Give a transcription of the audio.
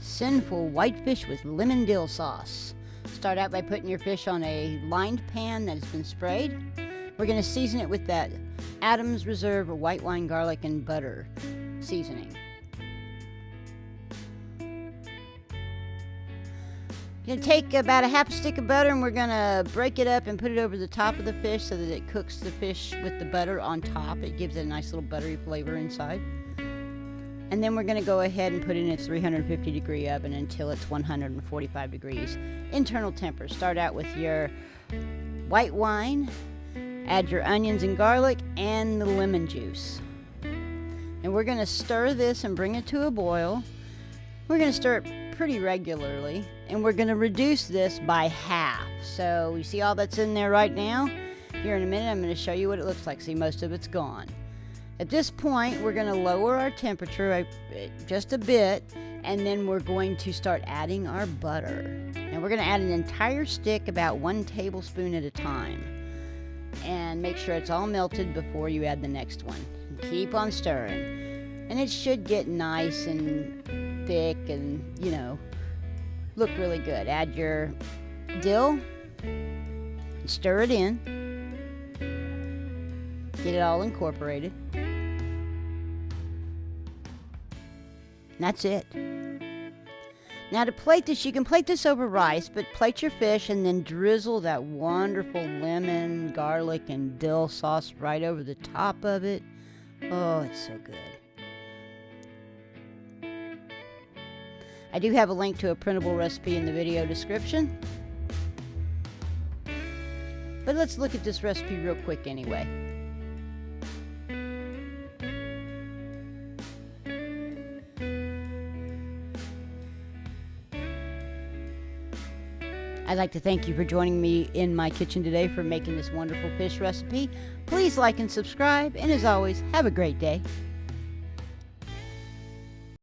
Cynful whitefish with lemon dill sauce. Start out by putting your fish on a lined pan that has been sprayed. We're going to season it with that Adams Reserve white wine, garlic, and butter seasoning. You're going to take about a half a stick of butter and we're going to break it up and put it over the top of the fish so that it cooks the fish with the butter on top. It gives it a nice little buttery flavor inside. And then we're going to go ahead and put it in a 350 degree oven until it's 145 degrees. Internal temper. Start out with your white wine, add your onions and garlic and the lemon juice. And we're going to stir this and bring it to a boil. We're going to stir it pretty regularly, and we're going to reduce this by half. So you see all that's in there right now? Here in a minute I'm going to show you what it looks like. See, most of it's gone. At this point we're going to lower our temperature just a bit, and then we're going to start adding our butter. And we're going to add an entire stick, about 1 tablespoon at a time. And make sure it's all melted before you add the next one. And keep on stirring. And it should get nice and thick and, you know, look really good. Add your dill and stir it in. Get it all incorporated. And that's it. Now to plate this, you can plate this over rice, but plate your fish and then drizzle that wonderful lemon, garlic, and dill sauce right over the top of it. Oh, it's so good. I do have a link to a printable recipe in the video description. But let's look at this recipe real quick anyway. I'd like to thank you for joining me in my kitchen today for making this wonderful fish recipe. Please like and subscribe, and as always, have a great day.